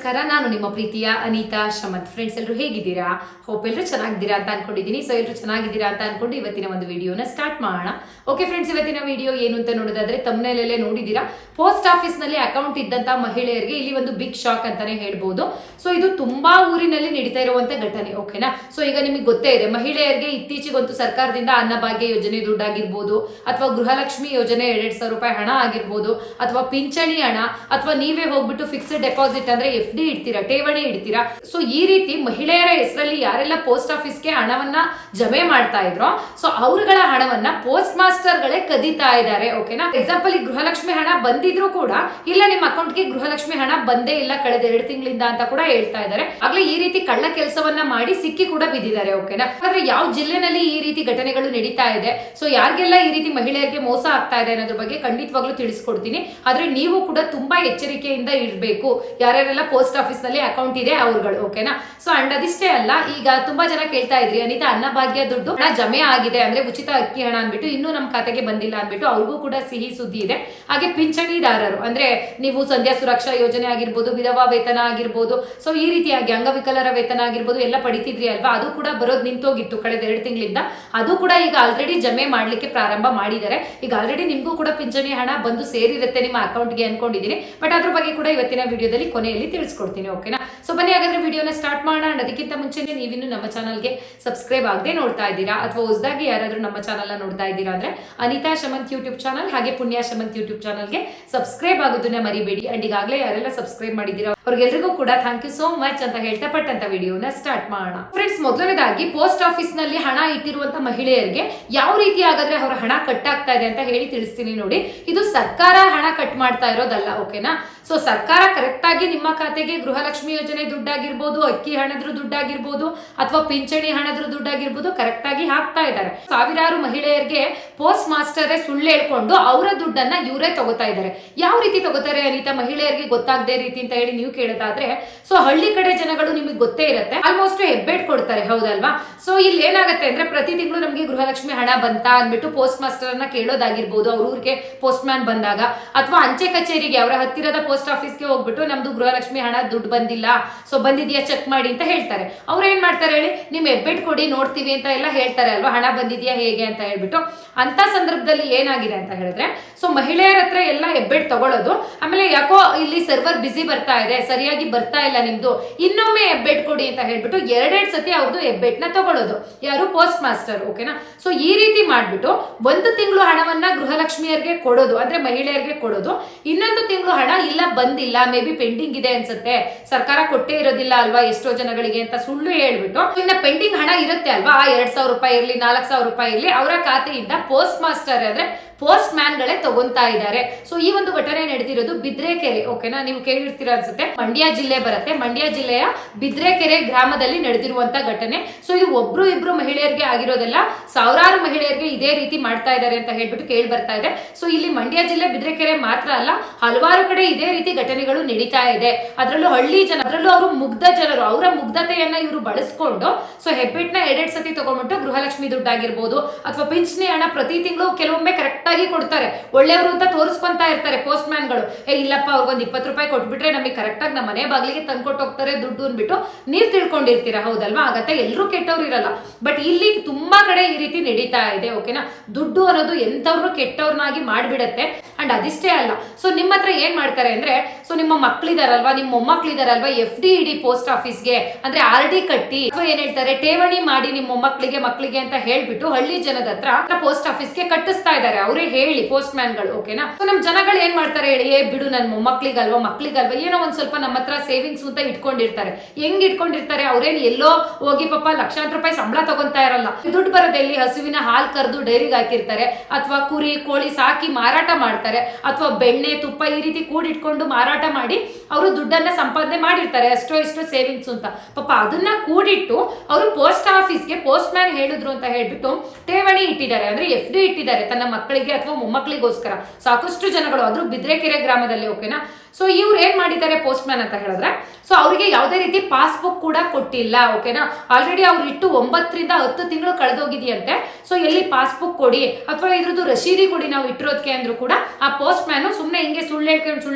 ನಮಸ್ಕಾರ. ನಾನು ನಿಮ್ಮ ಪ್ರೀತಿಯ ಅನಿತಾ ಶಮಂತ್. ಫ್ರೆಂಡ್ಸ್, ಎಲ್ಲರೂ ಹೇಗಿದ್ದೀರಾ? ಹೋಪ್ ಎಲ್ಲರೂ ಚೆನ್ನಾಗಿದ್ದೀರಾ ಅಂತ ಅನ್ಕೊಂಡಿದ್ದೀನಿ. ಸೊ ಎಲ್ಲರೂ ಚೆನ್ನಾಗಿದ್ದೀರಾ ಅಂತ ಅನ್ಕೊಂಡು ಇವತ್ತಿನ ಒಂದು ವಿಡಿಯೋನ ಸ್ಟಾರ್ಟ್ ಮಾಡೋಣ. ಓಕೆ ಫ್ರೆಂಡ್ಸ್, ಇವತ್ತಿನ ವಿಡಿಯೋ ಏನು ಅಂತ ನೋಡೋದಾದ್ರೆ ತಮ್ಮನೇಲೇ ನೋಡಿದ್ದೀರಾ. ಪೋಸ್ಟ್ ಆಫೀಸ್ ನಲ್ಲಿ ಅಕೌಂಟ್ ಇದ್ದಂತ ಮಹಿಳೆಯರಿಗೆ ಇಲ್ಲಿ ಒಂದು ಬಿಗ್ ಶಾಕ್ ಅಂತಾನೆ ಹೇಳ್ಬೋದು. ಸೊ ಇದು ತುಂಬಾ ಊರಿನಲ್ಲಿ ನಡೀತಾ ಇರುವಂತ ಘಟನೆ. ಓಕೆನಾ? ಸೊ ಈಗ ನಿಮಗೆ ಗೊತ್ತೇ ಇದೆ, ಮಹಿಳೆಯರಿಗೆ ಇತ್ತೀಚೆಗಂತೂ ಸರ್ಕಾರದಿಂದ ಅನ್ನಭಾಗ್ಯ ಯೋಜನೆ ದುಡ್ಡಾಗಿರ್ಬೋದು, ಅಥವಾ ಗೃಹಲಕ್ಷ್ಮಿ ಯೋಜನೆ 2,000 ರೂಪಾಯಿ ಹಣ ಆಗಿರ್ಬೋದು, ಅಥವಾ ಪಿಂಚಣಿ ಹಣ, ಅಥವಾ ನೀವೇ ಹೋಗ್ಬಿಟ್ಟು ಫಿಕ್ಸ್ಡ್ ಡೆಪಾಸಿಟ್ ಅಂದ್ರೆ FD ಇಡ್ತೀರಾ, ಠೇವಣಿ ಇಡ್ತೀರಾ. ಸೊ ಈ ರೀತಿ ಮಹಿಳೆಯರ ಹೆಸರಲ್ಲಿ ಯಾರೆಲ್ಲ ಪೋಸ್ಟ್ ಆಫೀಸ್ಗೆ ಹಣವನ್ನ ಜಮೆ ಮಾಡ್ತಾ ಇದ್ರೋ, ಸೊ ಅವರುಗಳ ಹಣವನ್ನ ಪೋಸ್ಟ್ ಮಾಸ್ಟರ್ ಗಳೇ ಕದೀತಾ ಇದ್ದಾರೆ. ಓಕೆನಾ? ಎಕ್ಸಾಂಪಲ್, ಈ ಗೃಹಲಕ್ಷ್ಮಿ ಹಣ ಬಂದಿದ್ರು ಕೂಡ ಇಲ್ಲ ನಿಮ್ಮ ಅಕೌಂಟ್ಗೆ ಗೃಹಲಕ್ಷ್ಮಿ ಹಣ ಬಂದೇ ಇಲ್ಲ ಕಳೆದ 2 ತಿಂಗಳಿಂದ ಅಂತ ಕೂಡ ಹೇಳ್ತಾ ಇದ್ದಾರೆ. ಆಗ್ಲೇ ಈ ರೀತಿ ಕಳ್ಳ ಕೆಲಸವನ್ನ ಮಾಡಿ ಸಿಕ್ಕಿ ಕೂಡ ಬಿದ್ದಿದ್ದಾರೆ. ಓಕೆನಾ? ಆದ್ರೆ ಯಾವ ಜಿಲ್ಲೆನಲ್ಲಿ ಈ ರೀತಿ ಘಟನೆಗಳು ನಡೀತಾ ಇದೆ, ಸೊ ಯಾರಿಗೆಲ್ಲ ಈ ರೀತಿ ಮಹಿಳೆಯರಿಗೆ ಮೋಸ ಆಗ್ತಾ ಇದೆ ಅನ್ನೋದ್ರ ಬಗ್ಗೆ ಖಂಡಿತವಾಗ್ಲೂ ತಿಳಿಸ್ಕೊಡ್ತೀನಿ. ಆದ್ರೆ ನೀವು ಕೂಡ ತುಂಬಾ ಎಚ್ಚರಿಕೆಯಿಂದ ಇರಬೇಕು, ಯಾರ್ಯಾರೆಲ್ಲ ಪೋಸ್ಟ್ ಆಫೀಸ್ ನಲ್ಲಿ ಅಕೌಂಟ್ ಇದೆ ಅವ್ರುಗಳು. ಓಕೆನಾ? ಸೊ ಅಂಡ್ ಅದಿಷ್ಟೇ ಅಲ್ಲ, ಈಗ ತುಂಬಾ ಜನ ಕೇಳ್ತಾ ಇದ್ರಿ, ಅನಿತಾ ಅನ್ನಭಾಗ್ಯ ದುಡ್ಡು ಹಣ ಜಮೆ ಆಗಿದೆ ಅಂದ್ರೆ ಉಚಿತ ಅಕ್ಕಿ ಹಣ ಅಂದ್ಬಿಟ್ಟು ಇನ್ನೂ ನಮ್ಮ ಖಾತೆಗೆ ಬಂದಿಲ್ಲ ಅಂದ್ಬಿಟ್ಟು ಅವ್ರಿಗೂ ಕೂಡ ಸಿಹಿ ಸುದ್ದಿ ಇದೆ. ಹಾಗೆ ಪಿಂಚಣಿದಾರರು ಅಂದ್ರೆ ನೀವು ಸಂಧ್ಯಾ ಸುರಕ್ಷಾ ಯೋಜನೆ ಆಗಿರ್ಬೋದು, ವಿಧವಾ ವೇತನ ಆಗಿರ್ಬೋದು, ಸೊ ಈ ರೀತಿಯಾಗಿ ಅಂಗವಿಕಲರ ವೇತನ ಆಗಿರ್ಬೋದು ಎಲ್ಲ ಪಡಿತಿದ್ರಿ ಅಲ್ವಾ, ಅದು ಕೂಡ ಬರೋದು ನಿಂತೋಗಿತ್ತು ಕಳೆದ 2 ತಿಂಗಳಿಂದ. ಅದು ಕೂಡ ಈಗ ಆಲ್ರೆಡಿ ಜಮೆ ಮಾಡ್ಲಿಕ್ಕೆ ಪ್ರಾರಂಭ ಮಾಡಿದ್ದಾರೆ. ಈಗ ಆಲ್ರೆಡಿ ನಿಮ್ಗೂ ಕೂಡ ಪಿಂಚಣಿ ಹಣ ಬಂದು ಸೇರಿರುತ್ತೆ ನಿಮ್ಮ ಅಕೌಂಟ್ಗೆ ಅನ್ಕೊಂಡಿದ್ದೀನಿ. ಬಟ್ ಅದ್ರ ಬಗ್ಗೆ ಕೂಡ ಇವತ್ತಿನ ವಿಡಿಯೋದಲ್ಲಿ ಕೊನೆಯಲ್ಲಿ ತಿಳಿಸ್ಕೊಡ್ತೀನಿ. ಓಕೆನಾ? ಸೊ ಬನ್ನಿ ಹಾಗಾದ್ರೆ ವಿಡಿಯೋನ ಸ್ಟಾರ್ಟ್ ಮಾಡೋಣ. ಅದಕ್ಕಿಂತ ಮುಂಚೆ ನೀವಿನ್ನು ನಮ್ಮ ಚಾನಲ್ಗೆ ಸಬ್ಸ್ಕ್ರೈಬ್ ಆಗದೆ ನೋಡ್ತಾ ಇದ್ದೀರಾ, ಅಥವಾ ಹೊಸದಾಗಿ ಯಾರಾದ್ರೂ ನಮ್ಮ ಚಾನಲ್ ನೋಡ್ತಾ ಇದ್ದೀರಾ ಅಂದ್ರೆ ಅನಿತಾ ಶಮಂತ್ ಯೂಟ್ಯೂಬ್ ಚಾನಲ್ ಹಾಗೆ ಪುಣ್ಯ ಶಮಂತ್ ಯೂಟ್ಯೂಬ್ ಚಾನಲ್ಗೆ ಸಬ್ಸ್ಕ್ರೈಬ್ ಆಗೋದನ್ನ ಮರಿಬೇಡಿ. ಅಂಡ್ ಈಗಾಗಲೇ ಯಾರೆಲ್ಲ ಸಬ್ಸ್ಕ್ರೈಬ್ ಮಾಡಿದ್ದೀರಾ ಅವ್ರಿಗೆಲ್ರಿಗೂ ಕೂಡ ಥ್ಯಾಂಕ್ ಯು ಸೋ ಮಚ್ ಅಂತ ಹೇಳ್ತಾ ಪಟ್ಟಂತ ವಿಡಿಯೋನ ಸ್ಟಾರ್ಟ್ ಮಾಡೋಣ. ಫ್ರೆಂಡ್ಸ್, ಮೊದಲನೇದಾಗಿ ಪೋಸ್ಟ್ ಆಫೀಸ್ ನಲ್ಲಿ ಹಣ ಇಟ್ಟಿರುವಂತ ಮಹಿಳೆಯರಿಗೆ ಯಾವ ರೀತಿ ಆಗಾದ್ರೆ ಅವರ ಹಣ ಕಟ್ ಆಗ್ತಾ ಇದೆ ಅಂತ ಹೇಳಿ ತಿಳಿಸ್ತೀನಿ ನೋಡಿ. ಇದು ಸರ್ಕಾರ ಹಣ ಕಟ್ ಮಾಡ್ತಾ ಇರೋದಲ್ಲ. ಓಕೆನಾ? ಸೊ ಸರ್ಕಾರ ಕರೆಕ್ಟ್ ಆಗಿ ನಿಮ್ಮ ಖಾತೆಗೆ ಗೃಹಲಕ್ಷ್ಮಿ ಯೋಜನೆ ದುಡ್ಡಾಗಿರ್ಬೋದು, ಅಕ್ಕಿ ಹಣದ್ರ ದುಡ್ಡಾಗಿರ್ಬೋದು, ಅಥವಾ ಪಿಂಚಣಿ ಹಣದ್ರ ದುಡ್ಡಾಗಿರ್ಬೋದು ಕರೆಕ್ಟ್ ಆಗಿ ಹಾಕ್ತಾ ಇದ್ದಾರೆ. ಸಾವಿರಾರು ಮಹಿಳೆಯರಿಗೆ ಪೋಸ್ಟ್ ಮಾಸ್ಟರೇ ಸುಳ್ಳು ಹೇಳ್ಕೊಂಡು ಅವರ ದುಡ್ಡನ್ನ ಇವರೇ ತಗೋತಾ ಇದ್ದಾರೆ. ಯಾವ ರೀತಿ ತಗೋತಾರೆ ಅನಿತಾ, ಮಹಿಳೆಯರಿಗೆ ಗೊತ್ತಾಗದೇ ರೀತಿ ಅಂತ ಹೇಳಿ ನೀವು ಕೇಳೋದಾದ್ರೆ, ಸೊ ಹಳ್ಳಿ ಕಡೆ ಜನಗಳು ನಿಮಗೆ ಗೊತ್ತೇ ಇರುತ್ತೆ, ಆಲ್ಮೋಸ್ಟ್ ಹೆಬ್ಬೆಟ್ ಕೊಡ್ತಾರೆ, ಹೌದಲ್ವಾ? ಸೊ ಇಲ್ಲಿ ಏನಾಗುತ್ತೆ ಅಂದ್ರೆ ಪ್ರತಿ ತಿಂಗಳು ನಮಗೆ ಗೃಹಲಕ್ಷ್ಮಿ ಹಣ ಬಂತಾ ಅಂದ್ಬಿಟ್ಟು ಪೋಸ್ಟ್ ಮಾಸ್ಟರ್ ಅನ್ನ ಕೇಳೋದಾಗಿರ್ಬೋದು, ಅವ್ರ ಊರಿಗೆ ಪೋಸ್ಟ್ ಮ್ಯಾನ್ ಬಂದಾಗ, ಅಥವಾ ಅಂಚೆ ಕಚೇರಿಗೆ ಅವರ ಹತ್ತಿರದ ಪೋಸ್ಟ್ ಆಫೀಸ್ಗೆ ಹೋಗ್ಬಿಟ್ಟು ನಮ್ದು ಗೃಹಲಕ್ಷ್ಮಿ ಹಣ ದುಡ್ಡು ಬಂದಿಲ್ಲ, ಸೊ ಬಂದಿದ್ಯಾ ಚೆಕ್ ಮಾಡಿ ಅಂತ ಹೇಳ್ತಾರೆ. ಅವ್ರು ಏನ್ ಮಾಡ್ತಾರೆ ಹೇಳಿ, ನಿಮ್ ಹೆಬ್ಬೆಟ್ ಕೊಡಿ ನೋಡ್ತೀವಿ ಅಂತ ಎಲ್ಲ ಹೇಳ್ತಾರೆ ಅಲ್ವಾ, ಹಣ ಬಂದಿದ್ಯಾ ಹೇಗೆ ಅಂತ ಹೇಳ್ಬಿಟ್ಟು. ಅಂತ ಸಂದರ್ಭದಲ್ಲಿ ಏನಾಗಿದೆ ಅಂತ ಹೇಳಿದ್ರೆ, ಸೊ ಮಹಿಳೆಯರ ಹತ್ರ ಎಲ್ಲ ಹೆಬ್ಬೆಟ್ ತಗೊಳ್ಳೋದು, ಆಮೇಲೆ ಯಾಕೋ ಇಲ್ಲಿ ಸರ್ವರ್ ಬಿಸಿ ಬರ್ತಾ ಇದೆ, ಸರಿಯಾಗಿ ಬರ್ತಾ ಇಲ್ಲ ನಿಮ್ದು, ಇನ್ನೊಮ್ಮೆ ಹೆಬ್ಬೆಟ್ ಕೊಡಿ ಅಂತ ಹೇಳ್ಬಿಟ್ಟು 2 ಸತಿ ಅವ್ರದ್ದು ಹೆಬ್ಬೆಟ್ ನ ತಗೊಳ್ಳೋದು ಯಾರು, ಪೋಸ್ಟ್ ಮಾಸ್ಟರ್. ಓಕೆನಾ? ಸೊ ಈ ರೀತಿ ಮಾಡ್ಬಿಟ್ಟು 1 ತಿಂಗಳು ಹಣವನ್ನ ಗೃಹಲಕ್ಷ್ಮಿಯರಿಗೆ ಕೊಡೋದು, ಅಂದ್ರೆ ಮಹಿಳೆಯರಿಗೆ ಕೊಡೋದು. ಇನ್ನೊಂದು ತಿಂಗಳು ಹಣ ಇಲ್ಲ ಬಂದಿಲ್ಲ, ಮೇ ಬಿ ಪೆಂಡಿಂಗ್ ಇದೆ ಅನ್ಸುತ್ತೆ, ಸರ್ಕಾರ ಕೊಟ್ಟೇ ಇರೋದಿಲ್ಲ ಅಲ್ವಾ ಎಷ್ಟೋ ಜನಗಳಿಗೆ ಅಂತ ಸುಳ್ಳು ಹೇಳ್ಬಿಟ್ಟು, ಇನ್ನ ಪೆಂಡಿಂಗ್ ಹಣ ಇರುತ್ತೆ ಅಲ್ವಾ, 2,000 ರೂಪಾಯಿ ಇರ್ಲಿ 4,000 ರೂಪಾಯಿ ಇರ್ಲಿ, ಅವರ ಖಾತೆಯಿಂದ ಪೋಸ್ಟ್ ಮಾಸ್ಟರ್ ಅಂದ್ರೆ ಪೋಸ್ಟ್ ಮ್ಯಾನ್ ಗಳೇ ತಗೊಂತಾ ಇದ್ದಾರೆ. ಸೊ ಈ ಒಂದು ಘಟನೆ ನಡೆದಿರೋದು ಬಿದ್ರೆಕೆರೆ. ಓಕೆನಾ? ನೀವು ಕೇಳಿರ್ತೀರಾ ಅನ್ಸುತ್ತೆ, ಮಂಡ್ಯ ಜಿಲ್ಲೆ ಬರುತ್ತೆ. ಮಂಡ್ಯ ಜಿಲ್ಲೆಯ ಬಿದ್ರೆಕೆರೆ ಗ್ರಾಮದಲ್ಲಿ ನಡೆದಿರುವಂತ ಘಟನೆ. ಸೊ ಇದು ಒಬ್ರು ಇಬ್ರು ಮಹಿಳೆಯರಿಗೆ ಆಗಿರೋದಲ್ಲ, ಸಾವಿರಾರು ಮಹಿಳೆಯರಿಗೆ ಇದೇ ರೀತಿ ಮಾಡ್ತಾ ಇದ್ದಾರೆ ಅಂತ ಹೇಳ್ಬಿಟ್ಟು ಕೇಳಿ ಬರ್ತಾ ಇದೆ. ಸೊ ಇಲ್ಲಿ ಮಂಡ್ಯ ಜಿಲ್ಲೆ ಬಿದ್ರೆಕೆರೆ ಮಾತ್ರ ಅಲ್ಲ, ಹಲವಾರು ಕಡೆ ಇದೇ ರೀತಿ ಘಟನೆಗಳು ನಡೀತಾ ಇದೆ. ಅದರಲ್ಲೂ ಹಳ್ಳಿ ಜನ, ಅದರಲ್ಲೂ ಅವರು ಮುಗ್ಧ ಜನರು, ಅವರ ಮುಗ್ಧತೆಯನ್ನ ಇವರು ಬಳಸ್ಕೊಂಡು ಸೊ ಹೆಬ್ಬೆಟ್ನ 2 ಸತಿ ತಗೊಂಡ್ಬಿಟ್ಟು ಗೃಹಲಕ್ಷ್ಮಿ ದುಡ್ಡಾಗಿರ್ಬೋದು, ಅಥವಾ ಪಿಂಚಣಿ ಹಣ ಪ್ರತಿ ತಿಂಗಳು ಕೆಲವೊಮ್ಮೆ ಕರೆಕ್ಟ್ ಆಗಿ ಕೊಡ್ತಾರೆ, ಒಳ್ಳೆಯವರು ಅಂತ ತೋರಿಸ್ಕೊಂತಾ ಇರ್ತಾರೆ ಪೋಸ್ಟ್ ಮ್ಯಾನ್ ಗಳು. ಇಲ್ಲಪ್ಪ ಅವ್ರಿಗೊಂದು 20 ರೂಪಾಯಿ ಕೊಟ್ಬಿಟ್ರೆ ನಮಗೆ ಕರೆಕ್ಟ್ ಆಗಿ ನಮ್ಮ ಮನೆ ಬಾಗಿಲಿಗೆ ತಂದ್ಕೊಟ್ಟು ಹೋಗ್ತಾರೆ ದುಡ್ಡು ಅಂದ್ಬಿಟ್ಟು ನೀವು ತಿಳ್ಕೊಂಡಿರ್ತೀರಾ, ಹೌದಲ್ವಾ? ಆಗತ್ತೆ, ಎಲ್ಲರೂ ಕೆಟ್ಟವ್ರು ಇರಲ್ಲ. ಬಟ್ ಇಲ್ಲಿ ತುಂಬಾ ಕಡೆ ಈ ರೀತಿ ನಡೀತಾ ಇದೆ. ಓಕೆನಾ? ದುಡ್ಡು ಅನ್ನೋದು ಎಂತವ್ರು ಕೆಟ್ಟವ್ರನ್ನಾಗಿ ಮಾಡ್ಬಿಡತ್ತೆ. ಅಂಡ್ ಅದಿಷ್ಟೇ ಅಲ್ಲ, ಸೊ ನಿಮ್ಮ ಹತ್ರ ಏನ್ ಮಾಡ್ತಾರೆ ಅಂದ್ರೆ, ಸೊ ನಿಮ್ಮ ಮಕ್ಳಿದಾರಲ್ವಾ, ನಿಮ್ಮ ಮೊಮ್ಮಕ್ಳಿದಾರಲ್ವಾ, FD ಇಡಿ ಪೋಸ್ಟ್ ಆಫೀಸ್ಗೆ, ಅಂದ್ರೆ RD ಕಟ್ಟಿ, ಅಥವಾ ಏನ್ ಹೇಳ್ತಾರೆ ಠೇವಣಿ ಮಾಡಿ ನಿಮ್ಮ ಮಕ್ಕಳಿಗೆ ಅಂತ ಹೇಳ್ಬಿಟ್ಟು ಹಳ್ಳಿ ಜನದ ಹತ್ರ ಪೋಸ್ಟ್ ಆಫೀಸ್ಗೆ ಕಟ್ಟಿಸ್ತಾ ಇದ್ದಾರೆ, ಅವರೇ ಹೇಳಿ ಪೋಸ್ಟ್ ಮ್ಯಾನ್ ಗಳು. ಓಕೆನಾ? ಸೊ ನಮ್ ಜನಗಳು ಏನ್ ಮಾಡ್ತಾರೆ ಹೇಳಿ, ಬಿಡು ನನ್ ಮೊಮ್ಮಕ್ಳಿಗಲ್ವಾ ಮಕ್ಳಿಗಲ್ವಾ ಏನೋ ಒಂದ್ ಸ್ವಲ್ಪ ನಮ್ಮ ಹತ್ರ ಸೇವಿಂಗ್ಸ್ ಅಂತ ಇಟ್ಕೊಂಡಿರ್ತಾರೆ. ಹೆಂಗ್ ಇಟ್ಕೊಂಡಿರ್ತಾರೆ, ಅವ್ರೇನ್ ಎಲ್ಲೋ ಹೋಗಿ ಪಾಪ ಲಕ್ಷಾಂತರ ರೂಪಾಯಿ ಸಂಬಳ ತಗೊಂತಾ ಇರಲ್ಲ. ದುಡ್ಡು ಬರೋದಲ್ಲಿ ಹಸುವಿನ ಹಾಲ್ ಕರೆದು ಡೈರಿಗೆ ಹಾಕಿರ್ತಾರೆ, ಅಥವಾ ಕುರಿ ಕೋಳಿ ಸಾಕಿ ಮಾರಾಟ ಮಾಡ್ತಾರೆ, ಅಥವಾ ಬೆಣ್ಣೆ ತುಪ್ಪ ಈ ರೀತಿ ಕೂಡಿಟ್ಕೊಂಡು ಮಾರಾಟ ಮಾಡಿ ಅವರು ದುಡ್ಡನ್ನ ಸಂಪಾದನೆ ಮಾಡಿರ್ತಾರೆ, ಅಷ್ಟೋ ಇಷ್ಟೋ ಸೇವಿಂಗ್ಸ್ ಅಂತ. ಪಾಪ ಅದನ್ನ ಕೂಡಿಟ್ಟು ಅವರು ಪೋಸ್ಟ್ ಆಫೀಸ್ಗೆ ಪೋಸ್ಟ್ ಮ್ಯಾನ್ ಹೇಳಿದ್ರು ಅಂತ ಹೇಳ್ಬಿಟ್ಟು ಠೇವಣಿ ಇಟ್ಟಿದ್ದಾರೆ, ಅಂದ್ರೆ FD ಇಟ್ಟಿದ್ದಾರೆ ತನ್ನ ಮಕ್ಕಳಿಗೆ ಅಥವಾ ಮೊಮ್ಮಕ್ಕಳಿಗೋಸ್ಕರ. ಸಾಕಷ್ಟು ಜನಗಳು, ಆದ್ರೂ ಬಿದ್ರೆಕೆರೆ ಗ್ರಾಮದಲ್ಲಿ. ಓಕೆನಾ? ಸೊ ಇವ್ರು ಏನ್ ಮಾಡಿದ್ದಾರೆ ಪೋಸ್ಟ್ ಮ್ಯಾನ್ ಅಂತ ಹೇಳಿದ್ರೆ, ಸೊ ಅವರಿಗೆ ಯಾವುದೇ ರೀತಿ ಪಾಸ್ಬುಕ್ ಕೂಡ ಕೊಟ್ಟಿಲ್ಲ. ಓಕೆನಾ? ಆಲ್ರೆಡಿ ಅವ್ರು ಇಟ್ಟು 9 ರಿಂದ 10 ತಿಂಗಳು ಕಳೆದೋಗಿದೆಯಂತೆ. ಸೊ ಎಲ್ಲಿ ಪಾಸ್ಬುಕ್ ಕೊಡಿ ಅಥವಾ ಇದ್ರದ್ದು ರಶೀದಿ ಕೊಡಿ ನಾವು ಇಟ್ಟಿರೋದಕ್ಕೆ ಅಂದ್ರೂ ಕೂಡ ಆ ಪೋಸ್ಟ್ ಮ್ಯಾನ್ ಸುಮ್ಮನೆ ಹಿಂಗೆ ಸುಳ್ಳು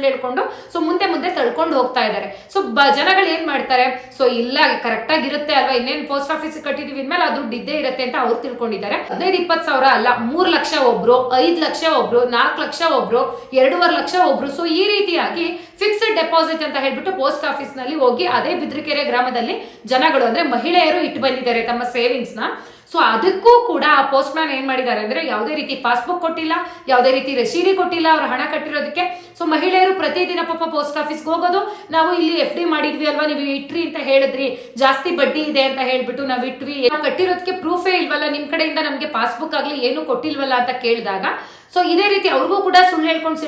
ಹೇಳ್ಕೊಂಡು ಸೊ ಮುಂದೆ ಕಳ್ಕೊಂಡು ಹೋಗ್ತಾ ಇದ್ದಾರೆ. ಸೊ ಜನಗಳು ಏನ್ ಮಾಡ್ತಾರೆ, ಸೊ ಇಲ್ಲ ಕರೆಕ್ಟ್ ಆಗಿರುತ್ತೆ ಅಲ್ವಾ, ಇನ್ನೇನು ಪೋಸ್ಟ್ ಆಫೀಸ್ ಕಟ್ಟಿದೀವಿ ಇನ್ಮೇಲೆ ಆ ದುಡ್ಡು ಇದ್ದೇ ಇರುತ್ತೆ ಅಂತ ಅವ್ರು ತಿಳ್ಕೊಂಡಿದ್ದಾರೆ. 15-20 ಸಾವಿರ ಅಲ್ಲ, 3 ಲಕ್ಷ ಒಬ್ರು, 5 ಲಕ್ಷ ಒಬ್ರು, 4 ಲಕ್ಷ ಒಬ್ರು, 2.5 ಲಕ್ಷ ಒಬ್ರು. ಸೊ ಈ ರೀತಿಯಾಗಿ ಫಿಕ್ಸ್ಡ್ ಡೆಪಾಸಿಟ್ ಅಂತ ಹೇಳ್ಬಿಟ್ಟು ಪೋಸ್ಟ್ ಆಫೀಸ್ ನಲ್ಲಿ ಹೋಗಿ ಅದೇ ಬಿದ್ರಕೆರೆ ಗ್ರಾಮದಲ್ಲಿ ಜನಗಳು ಅಂದ್ರೆ ಮಹಿಳೆಯರು ಇಟ್ಟು ಬಂದಿದ್ದಾರೆ ತಮ್ಮ ಸೇವಿಂಗ್ಸ್ ನ. ಸೊ ಅದಕ್ಕೂ ಕೂಡ ಆ ಪೋಸ್ಟ್ ಮ್ಯಾನ್ ಏನ್ ಮಾಡಿದ್ದಾರೆ ಅಂದ್ರೆ ಯಾವುದೇ ರೀತಿ ಪಾಸ್ಬುಕ್ ಕೊಟ್ಟಿಲ್ಲ, ಯಾವುದೇ ರೀತಿ ರಶೀದಿ ಕೊಟ್ಟಿಲ್ಲ ಅವ್ರ ಹಣ ಕಟ್ಟಿರೋದಕ್ಕೆ. ಸೊ ಮಹಿಳೆಯರು ಪ್ರತಿದಿನ ಪಾಪ ಪೋಸ್ಟ್ ಆಫೀಸ್ಗೆ ಹೋಗೋದು, ನಾವು ಇಲ್ಲಿ FD ಮಾಡಿದ್ವಿ ಅಲ್ವಾ, ನೀವು ಇಟ್ರಿ ಅಂತ ಹೇಳಿದ್ರಿ, ಜಾಸ್ತಿ ಬಡ್ಡಿ ಇದೆ ಅಂತ ಹೇಳ್ಬಿಟ್ಟು ನಾವು ಇಟ್ವಿ, ಕಟ್ಟಿರೋದಕ್ಕೆ ಪ್ರೂಫೇ ಇಲ್ವಲ್ಲ, ನಿಮ್ ಕಡೆಯಿಂದ ನಮ್ಗೆ ಪಾಸ್ಬುಕ್ ಆಗ್ಲಿ ಏನು ಕೊಟ್ಟಿಲ್ವಲ್ಲ ಅಂತ ಕೇಳಿದಾಗ, ಸೊ ಇದೇ ರೀತಿ ಅವ್ರಿಗೂ ಕೂಡ ಸುಳ್ಳು ಹೇಳ್ಕೊಂಡು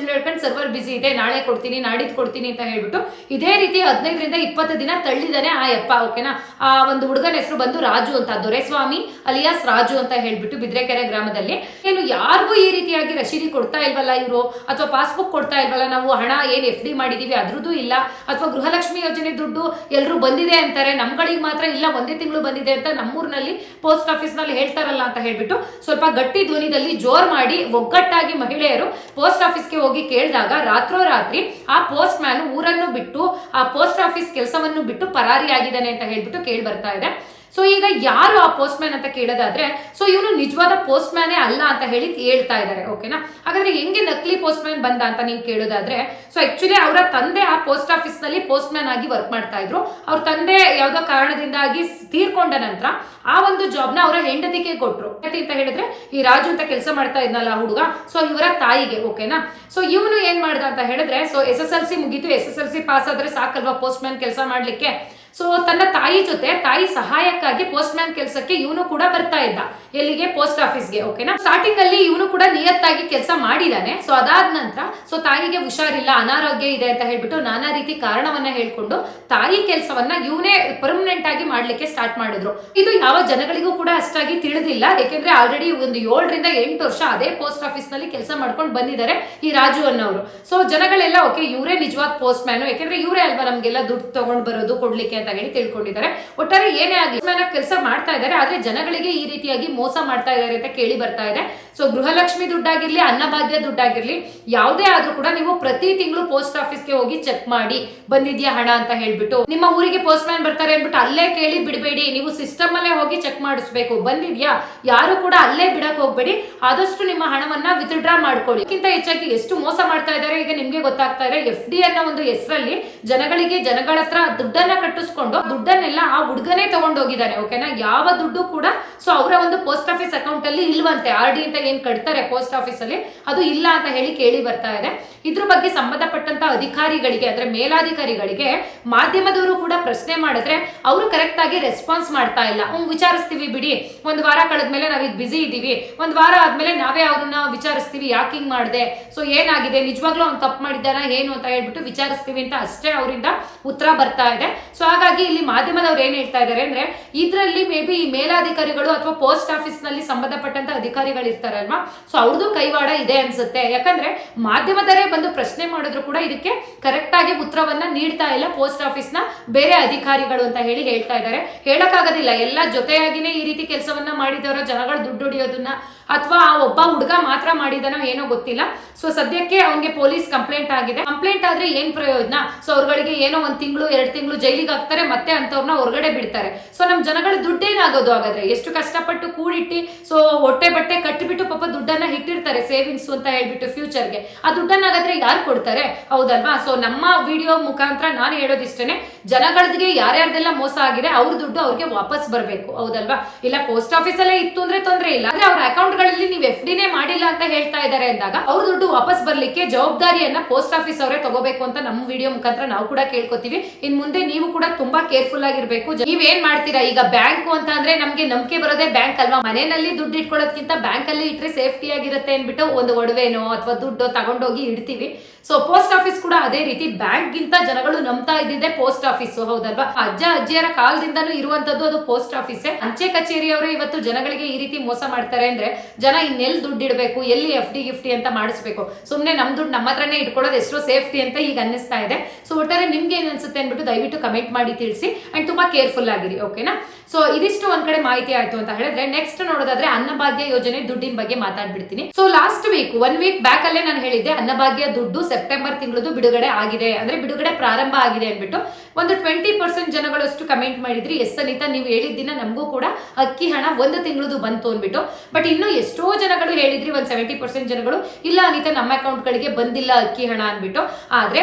ಸರ್ವರ್ ಬಿಸಿ ಇದೆ, ನಾಳೆ ಕೊಡ್ತೀನಿ ನಾಡಿದ್ದು ಕೊಡ್ತೀನಿ ಅಂತ ಹೇಳ್ಬಿಟ್ಟು ಇದೇ ರೀತಿ 15-20 ದಿನ ತಳ್ಳಿದಾನೆ ಆ ಯಪ್ಪ. ಓಕೆನಾ, ಆ ಒಂದು ಹುಡುಗನ ಹೆಸರು ಬಂದು ರಾಜು ಅಂತ, ದೊರೆಸ್ವಾಮಿ ಅಲಿಯಾಸ್ ರಾಜು ಅಂತ ಹೇಳ್ಬಿಟ್ಟು ಬಿದ್ರೆಕೆರೆ ಗ್ರಾಮದಲ್ಲಿ. ಏನು ಯಾರಿಗೂ ಈ ರೀತಿಯಾಗಿ ರಶೀದಿ ಕೊಡ್ತಾ ಇಲ್ವಲ್ಲ ಇವರು, ಅಥವಾ ಪಾಸ್ಬುಕ್ ಕೊಡ್ತಾ ಇಲ್ವಲ್ಲ, ನಾವು ಹಣ ಏನ್ FD ಮಾಡಿದೀವಿ ಅದ್ರದ್ದು ಇಲ್ಲ, ಅಥವಾ ಗೃಹಲಕ್ಷ್ಮಿ ಯೋಜನೆ ದುಡ್ಡು ಎಲ್ರು ಬಂದಿದೆ ಅಂತಾರೆ, ನಮ್ಗಳಿಗೆ ಮಾತ್ರ ಇಲ್ಲ, ಒಂದೇ ತಿಂಗಳು ಬಂದಿದೆ ಅಂತ ನಮ್ಮೂರಿನಲ್ಲಿ ಪೋಸ್ಟ್ ಆಫೀಸ್ ನಲ್ಲಿ ಹೇಳ್ತಾರಲ್ಲ ಅಂತ ಹೇಳ್ಬಿಟ್ಟು ಸ್ವಲ್ಪ ಗಟ್ಟಿ ಧ್ವನಿದಲ್ಲಿ ಜೋರ್ ಮಾಡಿ ಒಗ್ಗಟ್ಟಾಗಿ ಮಹಿಳೆಯರು ಪೋಸ್ಟ್ ಆಫೀಸ್ಗೆ ಹೋಗಿ ಕೇಳಿದಾಗ ರಾತ್ರೋರಾತ್ರಿ ಆ ಪೋಸ್ಟ್ ಮ್ಯಾನ್ ಊರನ್ನು ಬಿಟ್ಟು ಆ ಪೋಸ್ಟ್ ಆಫೀಸ್ ಕೆಲಸವನ್ನು ಬಿಟ್ಟು ಪರಾರಿಯಾಗಿದ್ದಾನೆ ಅಂತ ಹೇಳ್ಬಿಟ್ಟು ಕೇಳಿ ಬರ್ತಾ ಇದೆ. ಸೊ ಈಗ ಯಾರು ಆ ಪೋಸ್ಟ್ ಮ್ಯಾನ್ ಅಂತ ಕೇಳೋದಾದ್ರೆ, ಸೊ ಇವನು ನಿಜವಾದ ಪೋಸ್ಟ್ ಮ್ಯಾನೇ ಅಲ್ಲ ಅಂತ ಹೇಳಿ ಹೇಳ್ತಾ ಇದ್ದಾರೆ. ಓಕೆನಾ, ಹಾಗಾದ್ರೆ ಹೆಂಗೆ ನಕಲಿ ಪೋಸ್ಟ್ ಮ್ಯಾನ್ ಬಂದ ಅಂತ ನೀವು ಕೇಳೋದಾದ್ರೆ, ಸೊ ಆಕ್ಚುಲಿ ಅವರ ತಂದೆ ಆ ಪೋಸ್ಟ್ ಆಫೀಸ್ ನಲ್ಲಿ ಪೋಸ್ಟ್ ಮ್ಯಾನ್ ಆಗಿ ವರ್ಕ್ ಮಾಡ್ತಾ ಇದ್ರು. ಅವ್ರ ತಂದೆ ಯಾವ್ದೋ ಕಾರಣದಿಂದಾಗಿ ತೀರ್ಕೊಂಡ ನಂತರ ಆ ಒಂದು ಜಾಬ್ ನ ಅವರ ಹೆಂಡತಿಗೆ ಕೊಟ್ರು. ಅಂತ ಹೇಳಿದ್ರೆ ಈ ರಾಜು ಅಂತ ಕೆಲಸ ಮಾಡ್ತಾ ಇದ್ನಲ್ಲ ಹುಡುಗ, ಸೊ ಇವರ ತಾಯಿಗೆ. ಓಕೆನಾ, ಸೊ ಇವನು ಏನ್ ಮಾಡ್ದ ಅಂತ ಹೇಳಿದ್ರೆ, ಸೊ SSLC ಮುಗೀತು, SSLC ಪಾಸ್ ಆದ್ರೆ ಸಾಕಲ್ವಾ ಪೋಸ್ಟ್ ಮ್ಯಾನ್ ಕೆಲಸ ಮಾಡ್ಲಿಕ್ಕೆ. ಸೊ ತನ್ನ ತಾಯಿ ಜೊತೆ ತಾಯಿ ಸಹಾಯಕ್ಕಾಗಿ ಪೋಸ್ಟ್ ಮ್ಯಾನ್ ಕೆಲಸಕ್ಕೆ ಇವನು ಕೂಡ ಬರ್ತಾ ಇದ್ದ, ಎಲ್ಲಿಗೆ ಪೋಸ್ಟ್ ಆಫೀಸ್ಗೆ. ಓಕೆನಾ, ಸ್ಟಾರ್ಟಿಂಗ್ ಅಲ್ಲಿ ಇವನು ಕೂಡ ನಿಯತ್ತಾಗಿ ಕೆಲಸ ಮಾಡಿದಾನೆ. ಸೊ ಅದಾದ ನಂತರ ಸೊ ತಾಯಿಗೆ ಹುಷಾರಿಲ್ಲ, ಅನಾರೋಗ್ಯ ಇದೆ ಅಂತ ಹೇಳ್ಬಿಟ್ಟು ನಾನಾ ರೀತಿ ಕಾರಣವನ್ನ ಹೇಳ್ಕೊಂಡು ತಾಯಿ ಕೆಲಸವನ್ನ ಇವನೇ ಪರ್ಮನೆಂಟ್ ಆಗಿ ಮಾಡ್ಲಿಕ್ಕೆ ಸ್ಟಾರ್ಟ್ ಮಾಡಿದ್ರು. ಇದು ಯಾವ ಜನಗಳಿಗೂ ಕೂಡ ಅಷ್ಟಾಗಿ ತಿಳಿದಿಲ್ಲ, ಯಾಕೆಂದ್ರೆ ಆಲ್ರೆಡಿ ಒಂದು 7-8 ವರ್ಷ ಅದೇ ಪೋಸ್ಟ್ ಆಫೀಸ್ ನಲ್ಲಿ ಕೆಲಸ ಮಾಡ್ಕೊಂಡು ಬಂದಿದ್ದಾರೆ ಈ ರಾಜು ಅನ್ನೋರು. ಸೊ ಜನಗಳೆಲ್ಲ ಓಕೆ ಇವರೇ ನಿಜವಾದ ಪೋಸ್ಟ್ ಮ್ಯಾನ್, ಯಾಕೆಂದ್ರೆ ಇವರೇ ಅಲ್ವಾ ನಮ್ಗೆಲ್ಲ ದುಡ್ಡು ತಗೊಂಡ್ ಬರೋದು ಕೊಡ್ಲಿಕ್ಕೆ ಅಂತ ಹೇಳಿ ತಿಳ್ಕೊಂಡಿದ್ದಾರೆ. ಒಟ್ಟಾರೆ ಏನೇ ಆಗ್ಲಿ ಕೆಲಸ ಮಾಡ್ತಾ ಇದ್ದಾರೆ, ಆದ್ರೆ ಜನಗಳಿಗೆ ಈ ರೀತಿಯಾಗಿ ಮೋಸ ಮಾಡ್ತಾ ಇದ್ದಾರೆ ಅಂತ ಕೇಳಿ ಬರ್ತಾ ಇದೆ. ಸೊ ಗೃಹಲಕ್ಷ್ಮಿ ದುಡ್ಡಾಗಿರ್ಲಿ, ಅನ್ನಭಾಗ್ಯ ದುಡ್ಡಾಗಿರ್ಲಿ, ಯಾವುದೇ ಆದ್ರೂ ಕೂಡ ನೀವು ಪ್ರತಿ ತಿಂಗಳು ಪೋಸ್ಟ್ ಆಫೀಸ್ಗೆ ಹೋಗಿ ಚೆಕ್ ಮಾಡಿ ಬಂದಿದ್ಯಾ ಹಣ ಅಂತ ಹೇಳ್ಬಿಟ್ಟು. ನಿಮ್ಮ ಊರಿಗೆ ಪೋಸ್ಟ್ ಮ್ಯಾನ್ ಬರ್ತಾರೆ ಅಂದ್ಬಿಟ್ಟು ಅಲ್ಲೇ ಕೇಳಿ ಬಿಡಬೇಡಿ, ನೀವು ಸಿಸ್ಟಮ್ ಅಲ್ಲೇ ಹೋಗಿ ಚೆಕ್ ಮಾಡಿಸ್ಬೇಕು ಬಂದಿದ್ಯಾ. ಯಾರು ಕೂಡ ಅಲ್ಲೇ ಬಿಡಕ್ ಹೋಗ್ಬೇಡಿ, ಆದಷ್ಟು ನಿಮ್ಮ ಹಣವನ್ನ ವಿತ್ಡ್ರಾ ಮಾಡ್ಕೊಳ್ಳಿ. ಇದಕ್ಕಿಂತ ಹೆಚ್ಚಾಗಿ ಎಷ್ಟು ಮೋಸ ಮಾಡ್ತಾ ಇದ್ದಾರೆ ಈಗ ನಿಮ್ಗೆ ಗೊತ್ತಾಗ್ತಾ ಇದೆ. FD ಅನ್ನೋ ಒಂದು ಹೆಸರಲ್ಲಿ ಜನಗಳ ಹತ್ರ ದುಡ್ಡನ್ನ ಕಟ್ಟಿಸ್ಕೊಂಡು ದುಡ್ಡನ್ನೆಲ್ಲ ಆ ಹುಡುಗನೇ ತಗೊಂಡೋಗಿದ್ದಾನೆ. ಓಕೆನಾ, ಯಾವ ದುಡ್ಡು ಕೂಡ ಸೊ ಅವರ ಒಂದು ಪೋಸ್ಟ್ ಆಫೀಸ್ ಅಕೌಂಟ್ ಅಲ್ಲಿ ಇಲ್ವಂತೆ. RD ಅಂತ ಏನ್ ಕಟ್ತಾರೆ ಪೋಸ್ಟ್ ಆಫೀಸ್ ಅಲ್ಲಿ ಅದು ಇಲ್ಲ ಅಂತ ಹೇಳಿ ಕೇಳಿ ಬರ್ತಾ ಇದೆ. ಇದ್ರ ಬಗ್ಗೆ ಸಂಬಂಧಪಟ್ಟಂತ ಅಧಿಕಾರಿಗಳಿಗೆ ಅಂದ್ರೆ ಮೇಲಾಧಿಕಾರಿಗಳಿಗೆ ಮಾಧ್ಯಮದವರು ಕೂಡ ಪ್ರಶ್ನೆ ಮಾಡಿದ್ರೆ ಅವರು ಕರೆಕ್ಟ್ ಆಗಿ ರೆಸ್ಪಾನ್ಸ್ ಮಾಡ್ತಾ ಇಲ್ಲ. ವಿಚಾರಿಸ್ತೀವಿ ಬಿಡಿ, ಒಂದ್ ವಾರ ಕಳೆದ್ಮೇಲೆ ನಾವೀಗ ಬಿಸಿ ಇದೀವಿ, ಒಂದ್ ವಾರ ಆದ್ಮೇಲೆ ನಾವೇ ಅವ್ರನ್ನ ವಿಚಾರಿಸ್ತೀವಿ ಯಾಕೆ ಹಿಂಗ್ ಮಾಡಿದೆ, ಸೊ ಏನಾಗಿದೆ, ನಿಜವಾಗ್ಲೂ ಅವ್ನು ತಪ್ಪು ಮಾಡಿದಾರ ಏನು ಅಂತ ಹೇಳ್ಬಿಟ್ಟು ವಿಚಾರಿಸ್ತೀವಿ ಅಂತ ಅಷ್ಟೇ ಅವರಿಂದ ಉತ್ತರ ಬರ್ತಾ ಇದೆ. ಸೊ ಹಾಗಾಗಿ ಇಲ್ಲಿ ಮಾಧ್ಯಮದವ್ರು ಏನ್ ಹೇಳ್ತಾ ಇದಾರೆ ಅಂದ್ರೆ, ಇದ್ರಲ್ಲಿ ಮೇ ಬಿ ಈ ಮೇಲಾಧಿಕಾರಿಗಳು ಅಥವಾ ಪೋಸ್ಟ್ ಆಫೀಸ್ ನಲ್ಲಿ ಸಂಬಂಧಪಟ್ಟಂತ ಅಧಿಕಾರಿಗಳು ಇರ್ತಾರಲ್ವಾ, ಸೊ ಅವ್ರದ್ದು ಕೈವಾಡ ಇದೆ ಅನ್ಸುತ್ತೆ. ಯಾಕಂದ್ರೆ ಮಾಧ್ಯಮದವರೇ ಬಂದು ಪ್ರಶ್ನೆ ಮಾಡಿದ್ರು ಕೂಡ ಇದಕ್ಕೆ ಕರೆಕ್ಟ್ ಆಗಿ ಉತ್ತರವನ್ನ ನೀಡ್ತಾ ಇಲ್ಲ ಪೋಸ್ಟ್ ಆಫೀಸ್ ನ ಬೇರೆ ಅಧಿಕಾರಿಗಳು ಅಂತ ಹೇಳಿ ಹೇಳ್ತಾ ಇದ್ದಾರೆ. ಹೇಳಕ್ಕಾಗೋದಿಲ್ಲ, ಎಲ್ಲ ಜೊತೆಯಾಗಿನೇ ಈ ರೀತಿ ಕೆಲಸವನ್ನ ಮಾಡಿದವರ ಜನಗಳು ದುಡ್ಡು ಹೊಡಿಯೋದನ್ನ ಅಥವಾ ಆ ಒಬ್ಬ ಹುಡುಗ ಮಾತ್ರ ಮಾಡಿದನೋ ಏನೋ ಗೊತ್ತಿಲ್ಲ. ಸೊ ಸದ್ಯಕ್ಕೆ ಅವನಿಗೆ ಪೊಲೀಸ್ ಕಂಪ್ಲೇಂಟ್ ಆಗಿದೆ. ಕಂಪ್ಲೇಂಟ್ ಆದ್ರೆ ಏನ್ ಪ್ರಯೋಜನ, ಸೊ ಅವ್ರಗಳಿಗೆ ಏನೋ 1 ತಿಂಗಳು 2 ತಿಂಗಳು ಜೈಲಿಗೆ ಹಾಕ್ತಾರೆ, ಮತ್ತೆ ಅಂತವ್ರನ್ನ ಹೊರಗಡೆ ಬಿಡ್ತಾರೆ. ಸೊ ನಮ್ ಜನಗಳ ದುಡ್ಡೇನಾಗೋದು ಹಾಗಾದ್ರೆ, ಎಷ್ಟು ಕಷ್ಟಪಟ್ಟು ಕೂಡಿಟ್ಟಿ ಸೊ ಹೊಟ್ಟೆ ಬಟ್ಟೆ ಕಟ್ಟಿಬಿಟ್ಟು ಪಾಪ ದುಡ್ಡನ್ನ ಇಟ್ಟಿರ್ತಾರೆ ಸೇವಿಂಗ್ಸ್ ಅಂತ ಹೇಳ್ಬಿಟ್ಟು ಫ್ಯೂಚರ್ಗೆ, ಆ ದುಡ್ಡನ್ನಾಗಾದ್ರೆ ಯಾರು ಕೊಡ್ತಾರೆ, ಹೌದಲ್ವಾ. ಸೊ ನಮ್ಮ ವಿಡಿಯೋ ಮುಖಾಂತರ ನಾನು ಹೇಳೋದಿಷ್ಟೇನೆ, ಜನಗಳಿಗೆ ಯಾರ್ಯಾರ್ದೆಲ್ಲ ಮೋಸ ಆಗಿದೆ ಅವ್ರ ದುಡ್ಡು ಅವ್ರಿಗೆ ವಾಪಸ್ ಬರ್ಬೇಕು, ಹೌದಲ್ವಾ. ಇಲ್ಲ ಪೋಸ್ಟ್ ಆಫೀಸ್ ಅಲ್ಲೇ ಇತ್ತು ಅಂದ್ರೆ ತೊಂದ್ರೆ ಇಲ್ಲ, ಆದ್ರೆ ಅವ್ರ ಅಕೌಂಟ್ ಗಳಲ್ಲಿ ನೀವು FDನೇ ಮಾಡಿಲ್ಲ ಅಂತ ಹೇಳ್ತಾ ಇದ್ದಾರೆ ಅಂದಾಗ ಅವ್ರ ದುಡ್ಡು ವಾಪಸ್ ಬರ್ಲಿಕ್ಕೆ ಜವಾಬ್ದಾರಿಯನ್ನ ಪೋಸ್ಟ್ ಆಫೀಸ್ ಅವರೇ ತಗೋಬೇಕು ಅಂತ ನಮ್ಮ ವಿಡಿಯೋ ಮುಖಾಂತರ ನಾವು ಕೂಡ ಕೇಳ್ಕೊತೀವಿ. ಇನ್ ಮುಂದೆ ನೀವು ಕೂಡ ತುಂಬಾ ಕೇರ್ಫುಲ್ ಆಗಿರ್ಬೇಕು. ನೀವೇನ್ ಮಾಡ್ತೀರಾ ಈಗ, ಬ್ಯಾಂಕ್ ಅಂತ ಅಂದ್ರೆ ನಮ್ಗೆ ನಂಬಿಕೆ ಬರೋದೇ ಬ್ಯಾಂಕ್ ಅಲ್ವಾ. ಮನೆಯಲ್ಲಿ ದುಡ್ಡು ಇಟ್ಕೊಳ್ಳೋದಕ್ಕಿಂತ ಬ್ಯಾಂಕ್ ಅಲ್ಲಿ ಇಟ್ರೆ ಸೇಫ್ಟಿ ಆಗಿರುತ್ತೆ ಅನ್ಬಿಟ್ಟು ಒಂದು ಒಡವೆನೋ ಅಥವಾ ದುಡ್ಡು ತಗೊಂಡೋಗಿ ಇಡ್ತೀವಿ. ಸೊ ಪೋಸ್ಟ್ ಆಫೀಸ್ ಕೂಡ ಅದೇ ರೀತಿ, ಬ್ಯಾಂಕ್ ಗಿಂತ ಜನಗಳು ನಂಬ್ತಾ ಇದ್ದಿದ್ದೆ ಪೋಸ್ಟ್ ಆಫೀಸ್, ಹೌದಲ್ವಾ. ಅಜ್ಜ ಅಜ್ಜಿಯರ ಕಾಲದಿಂದನೂ ಇರುವಂತದ್ದು ಅದು ಪೋಸ್ಟ್ ಆಫೀಸ್. ಅಂಚೆ ಕಚೇರಿಯವರು ಇವತ್ತು ಜನಗಳಿಗೆ ಈ ರೀತಿ ಮೋಸ ಮಾಡ್ತಾರೆ ಅಂದ್ರೆ ಜನ ಇನ್ನೆಲ್ಲಿ ದುಡ್ಡು ಇಡಬೇಕು, ಎಲ್ಲಿ FD ಗಿಫ್ಟಿ ಅಂತ ಮಾಡಿಸ್ಬೇಕು, ಸುಮ್ನೆ ನಮ್ ದುಡ್ಡು ನಮ್ಮ ಹತ್ರನೇ ಇಟ್ಕೊಳ್ಳೋದು ಎಷ್ಟೋ ಸೇಫ್ಟಿ ಅಂತ ಈಗ ಅನ್ನಿಸ್ತಾ ಇದೆ. ಸೊ ಒಟ್ಟಾರೆ ನಿಮ್ಗೆ ಏನ್ ಅನ್ಸುತ್ತೆ ಅನ್ಬಿಟ್ಟು ದಯವಿಟ್ಟು ಕಮೆಂಟ್ ಮಾಡಿ ತಿಳಿಸಿ, ಅಂಡ್ ತುಂಬಾ ಕೇರ್ಫುಲ್ ಆಗಿರಿ. ಓಕೆನಾ. ಸೊ ಇದಿಷ್ಟು ಒಂದ್ ಕಡೆ ಮಾಹಿತಿ ಆಯ್ತು ಅಂತ ಹೇಳಿದ್ರೆ ನೆಕ್ಸ್ಟ್ ನೋಡೋದಾದ್ರೆ ಅನ್ನಭಾಗ್ಯ ಯೋಜನೆ ದುಡ್ಡಿನ ಬಗ್ಗೆ ಮಾತಾಡ್ಬಿಡ್ತೀನಿ. So last week 1 week back ಅಲ್ಲೇ ನಾನು ಹೇಳಿದ್ದೆ ಅನ್ನಭಾಗ್ಯ ದುಡ್ಡು ಸೆಪ್ಟೆಂಬರ್ ತಿಂಗಳದು ಬಿಡುಗಡೆ ಆಗಿದೆ, ಅಂದ್ರೆ ಬಿಡುಗಡೆ ಪ್ರಾರಂಭ ಆಗಿದೆ ಅಂದ್ಬಿಟ್ಟು ಒಂದು 20% ಜನಗಳಷ್ಟು ಕಮೆಂಟ್ ಮಾಡಿದ್ರಿ. ಎಸ್ ಅನಿತಾ ನೀವು ಹೇಳಿದ ದಿನ ನಮಗೂ ಕೂಡ ಅಕ್ಕಿ ಹಣ ಒಂದು ತಿಂಗಳದು ಬಂತು ಅಂದ್ಬಿಟ್ಟು. ಬಟ್ ಇನ್ನು ಎಷ್ಟೋ ಜನಗಳು ಹೇಳಿದ್ರಿ, ಒಂದು 70% ಜನಗಳು ಇಲ್ಲ ಅನಿತಾ ನಮ್ಮ ಅಕೌಂಟ್ ಗಳಿಗೆ ಬಂದಿಲ್ಲ ಅಕ್ಕಿ ಹಣ ಅಂದ್ಬಿಟ್ಟು. ಆದ್ರೆ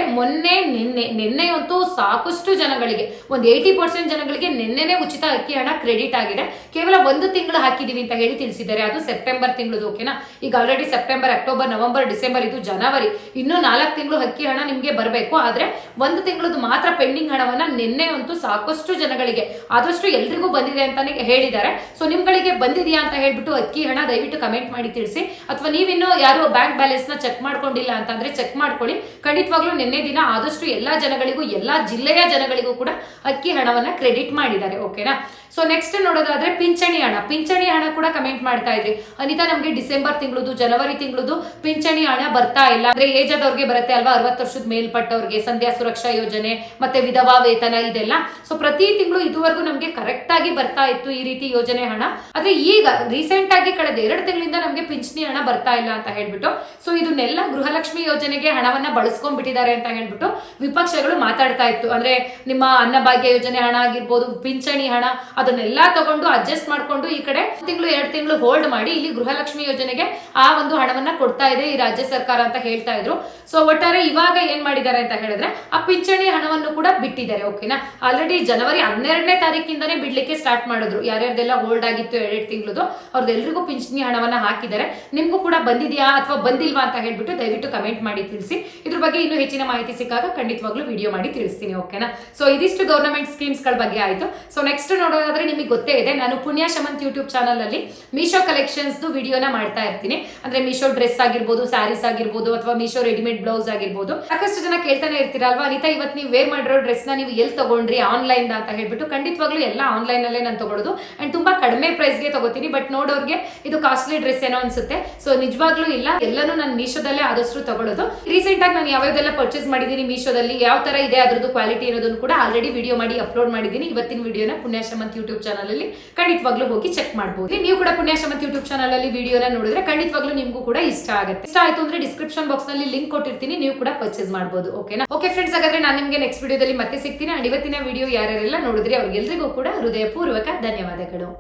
ನಿನ್ನೆಯಂತೂ ಸಾಕಷ್ಟು ಜನಗಳಿಗೆ ಒಂದು 80% ಜನಗಳಿಗೆ ನಿನ್ನೆನೆ ಉಚಿತ ಅಕ್ಕಿ ಹಣ ಕ್ರೆಡಿಟ್ ಆಗಿದೆ. ಕೇವಲ ಒಂದು ತಿಂಗಳು ಹಾಕಿದೀವಿ ಅಂತ ಹೇಳಿ ತಿಳಿಸಿದ್ದಾರೆ, ಅದು ಸೆಪ್ಟೆಂಬರ್ ತಿಂಗಳದು. ಓಕೆನಾ, ಈಗ already September, October, November, December, ಇದು ಜನವರಿ, ಇನ್ನು 4 ತಿಂಗಳು ಅಕ್ಕಿ ಹಣ ನಿಮ್ಗೆ ಬರಬೇಕು. ಆದ್ರೆ ಒಂದು ತಿಂಗಳದು ಮಾತ್ರ ಪೆಂಡಿಂಗ್ ಹಣವನ್ನ ನಿನ್ನೆ ಅಂತೂ ಸಾಕಷ್ಟು ಜನಗಳಿಗೆ ಆದಷ್ಟು ಎಲ್ರಿಗೂ ಬಂದಿದೆ ಅಂತಾನೆ ಹೇಳಿದ್ದಾರೆ. ಸೊ ನಿಮ್ಗಳಿಗೆ ಬಂದಿದೆಯಾ ಅಂತ ಹೇಳ್ಬಿಟ್ಟು ಅಕ್ಕಿ ಹಣ ದಯವಿಟ್ಟು ಕಮೆಂಟ್ ಮಾಡಿ ತಿಳಿಸಿ. ಅಥವಾ ನೀವಿನ್ನು ಯಾರು ಬ್ಯಾಂಕ್ ಬ್ಯಾಲೆನ್ಸ್ ನ ಚೆಕ್ ಮಾಡ್ಕೊಂಡಿಲ್ಲ ಅಂತಂದ್ರೆ ಚೆಕ್ ಮಾಡ್ಕೊಳ್ಳಿ. ಖಂಡಿತವಾಗ್ಲೂ ನಿನ್ನೆ ದಿನ ಆದಷ್ಟು ಎಲ್ಲಾ ಜನಗಳಿಗೂ, ಎಲ್ಲಾ ಜಿಲ್ಲೆಯ ಜನಗಳಿಗೂ ಕೂಡ ಅಕ್ಕಿ ಹಣವನ್ನ ಕ್ರೆಡಿಟ್ ಮಾಡಿದ್ದಾರೆ. ಓಕೆನಾ. ಸೊ ನೆಕ್ಸ್ಟ್ ನೋಡೋದಾದ್ರೆ ಪಿಂಚಣಿ ಹಣ ಕೂಡ ಕಮೆಂಟ್ ಮಾಡ್ತಾ ಇದ್ರಿ, ಅನಿತಾ ನಮ್ಗೆ ಡಿಸೆಂಬರ್ ತಿಂಗಳದು, ಜನವರಿ ತಿಂಗಳದು ಪಿಂಚಣಿ ಹಣ ಬರ್ತಾ ಇಲ್ಲ. ಅಂದ್ರೆ ಏಜ್ ಆದವ್ರಿಗೆ ಬರುತ್ತೆ ಅಲ್ವಾ, 60 ವರ್ಷದ ಮೇಲ್ಪಟ್ಟವ್ರಿಗೆ ಸಂಧ್ಯಾ ಸುರಕ್ಷಾ ಯೋಜನೆ ಮತ್ತೆ ವಿಧವಾ ವೇತನ ಇದೆಲ್ಲ. ಸೊ ಪ್ರತಿ ತಿಂಗಳು ಇದುವರೆಗೂ ನಮ್ಗೆ ಕರೆಕ್ಟ್ ಆಗಿ ಬರ್ತಾ ಇತ್ತು ಈ ರೀತಿ ಯೋಜನೆ ಹಣ. ಆದ್ರೆ ಈಗ ರೀಸೆಂಟ್ ಆಗಿ ಕಳೆದ 2 ತಿಂಗಳಿಂದ ನಮ್ಗೆ ಪಿಂಚಣಿ ಹಣ ಬರ್ತಾ ಇಲ್ಲ ಅಂತ ಹೇಳ್ಬಿಟ್ಟು, ಸೊ ಇದನ್ನೆಲ್ಲ ಗೃಹಲಕ್ಷ್ಮಿ ಯೋಜನೆಗೆ ಹಣವನ್ನ ಬಳಸ್ಕೊಂಡ್ಬಿಟ್ಟಿದ್ದಾರೆ ಅಂತ ಹೇಳ್ಬಿಟ್ಟು ವಿಪಕ್ಷಗಳು ಮಾತಾಡ್ತಾ ಇತ್ತು. ಅಂದ್ರೆ ನಿಮ್ಮ ಅನ್ನಭಾಗ್ಯ ಯೋಜನೆ ಹಣ ಆಗಿರ್ಬೋದು, ಪಿಂಚಣಿ ಹಣ, ಅದನ್ನೆಲ್ಲ ತಗೊಂಡು ಅಡ್ಜಸ್ಟ್ ಮಾಡ್ಕೊಂಡು ಈ ಕಡೆ 2 ತಿಂಗಳು ಹೋಲ್ಡ್ ಮಾಡಿ ಇಲ್ಲಿ ಗೃಹಲಕ್ಷ್ಮಿ ಯೋಜನೆಗೆ ಆ ಒಂದು ಹಣವನ್ನ ಕೊಡ್ತಾ ಇದೆ ಈ ರಾಜ್ಯ ಸರ್ಕಾರ ಅಂತ ಹೇಳ್ತಾ ಇದ್ರು. ಸೊ ಒಟ್ಟಾರೆ ಇವಾಗ ಏನ್ ಮಾಡಿದ್ದಾರೆ ಅಂತ ಹೇಳಿದ್ರೆ ಆ ಪಿಂಚಣಿ ಹಣವನ್ನು ಕೂಡ ಬಿಟ್ಟಿದ್ದಾರೆ. ಓಕೆನಾ, ಆಲ್ರೆಡಿ ಜನವರಿ 12ನೇ ತಾರೀಕಿಂದಾನೇ ಬಿಡ್ಲಿಕ್ಕೆ ಸ್ಟಾರ್ಟ್ ಮಾಡಿದ್ರು. ಯಾರ್ಯಾರ್ದೆಲ್ಲ ಹೋಲ್ಡ್ ಆಗಿತ್ತು 2 ತಿಂಗಳದು ಅವ್ರದ್ದೆಲ್ರಿಗೂ ಪಿಂಚಣಿ ಹಣವನ್ನ ಹಾಕಿದ್ದಾರೆ. ನಿಮ್ಗೂ ಕೂಡ ಬಂದಿದ್ಯಾ ಅಥವಾ ಬಂದಿಲ್ವಾ ಅಂತ ಹೇಳ್ಬಿಟ್ಟು ದಯವಿಟ್ಟು ಕಮೆಂಟ್ ಮಾಡಿ ತಿಳಿಸಿ. ಇದ್ರ ಬಗ್ಗೆ ಇನ್ನೂ ಹೆಚ್ಚಿನ ಮಾಹಿತಿ ಸಿಕ್ಕಾಗ ಖಂಡಿತವಾಗ್ಲೂ ವಿಡಿಯೋ ಮಾಡಿ ತಿಳಿಸ್ತೀನಿ. ಓಕೆನಾ. ಸೊ ಇದಿಷ್ಟು ಗವರ್ನಮೆಂಟ್ ಸ್ಕೀಮ್ಸ್ ಗಳ ಬಗ್ಗೆ ಆಯ್ತು. ಸೊ ನೆಕ್ಸ್ಟ್ ನೋಡೋದಾದ್ರೆ ನಿಮಗೆ ಗೊತ್ತೇ ಇದೆ, ನಾನು ಪುಣ್ಯ ಶಮಂತ್ ಯೂಟ್ಯೂಬ್ ಚಾನಲ್ ಅಲ್ಲಿ ಮೀಶೋ ಕಲೆಕ್ಷನ್ಸ್ ವಿಡಿಯೋನ ಮಾಡ್ತಾ ಇರ್ತೀನಿ. ಅಂದ್ರೆ ಮೀಶೋ ಡ್ರೆಸ್ ಆಗಿರ್ಬೋದು, ಸ್ಯಾರೀಸ್ ಆಗಿರ್ಬೋದು, ಅಥವಾ ಮೀಶೋ ರೆಡಿಮೇಡ್ ಬ್ಲೌಸ್ ಆಗಿರ್ಬೋದು. ಸಾಕಷ್ಟು ಜನ ಕೇಳ್ತಾನೆ ಇರ್ತೀರಲ್ವಾ, ಅನಿತಾ ಇವತ್ತು ನೀವು ವೇರ್ ಮಾಡಿರೋ ಡ್ರೆಸ್ ನ ನೀವು ಎಲ್ಲಿ ತಗೊಂಡ್ರಿ ಆನ್ಲೈನ್ ಅಂತ ಹೇಳ್ಬಿಟ್ಟು. ಖಂಡಿತವಾಗ್ಲೂ ಎಲ್ಲ ಆನ್ಲೈನ್ ಅಲ್ಲೇ ನಾನು ತಗೊಳ್ಳೋದು ಅಂಡ್ ತುಂಬಾ ಕಡಿಮೆ ಪ್ರೈಸ್ ಗೆ ತಗೋತೀನಿ. ಬಟ್ ನೋಡೋರ್ಗೆ ಇದು ಕಾಸ್ಟ್ಲಿ ಡ್ರೆಸ್ ಏನೋ ಅನ್ಸುತ್ತೆ. ಸೊ ನಿಜವಾಗ್ಲೂ ಇಲ್ಲ, ಎಲ್ಲಾನು ನಾನು ಮೀಶೋದಲ್ಲೇ ಆದಷ್ಟು ತಗೊಳ್ಳೋದು. ರೀಸೆಂಟ್ ಆಗಿ ನಾನು ಯಾವ್ಯಾವ್ದೆಲ್ಲ ಪರ್ಚೇಸ್ ಮಾಡಿದೀನಿ ಮೀಶೋದಲ್ಲಿ, ಯಾವ ತರ ಇದೆ ಅದ್ರದ್ದು ಕ್ವಾಲಿಟಿ ಅನ್ನೋದನ್ನು ಕೂಡ ಆಲ್ರೆಡಿ ವಿಡಿಯೋ ಮಾಡಿ ಅಪ್ಲೋಡ್ ಮಾಡಿದ್ದೀನಿ. ಇವತ್ತಿನ ವಿಡಿಯೋನ ಪುಣ್ಯ ಶಮಂತ್ ಯೂಟ್ಯೂಬ್ ಚಾನಲ್ ಅಲ್ಲಿ ಖಂಡಿತವಾಗ್ಲೂ ಹೋಗಿ ಚೆಕ್ ಮಾಡಬಹುದು. ನೀವು ಕೂಡ ಪುಣ್ಯ ಶಮಂತ್ ಯೂಟ್ಯೂಬ್ ಚಾನಲ್ ಅಲ್ಲಿ ವಿಡಿಯೋನ ನೋಡಿದ್ರೆ ಖಂಡಿತವಾಗ್ಲೂ ನಿಮ್ಗೂ ಕೂಡ ಇಷ್ಟ ಆಗುತ್ತೆ. ಇಷ್ಟ ಆಯ್ತು ಅಂದ್ರೆ ಡಿಸ್ಕ್ರಿಪ್ಷನ್ ಬಾಕ್ಸ್ ನಲ್ಲಿ ಲಿಂಕ್ ಕೊಟ್ಟಿರ್ತೀನಿ, ನೀವು ಕೂಡ ಪರ್ಚೇಸ್ ಮಾಡಬಹುದು. ಓಕೆನಾ. ಓಕೆ ಫ್ರೆಂಡ್ಸ್, ಹಾಗಾದ್ರೆ ನಾನು ನಿಮ್ಗೆ ನೆಕ್ಸ್ಟ್ ವಿಡಿಯೋದಲ್ಲಿ ಮತ್ತೆ ಸಿಗ್ತೀನಿ. ಅಂಡ್ ಇವತ್ತಿನ ವಿಡಿಯೋ ಯಾರ್ಯಾರೆಲ್ಲ ನೋಡಿದ್ರಿ ಅವ್ರಿಗೆಲ್ರಿಗೂ ಕೂಡ ಹೃದಯಪೂರ್ವಕ ಧನ್ಯವಾದಗಳು.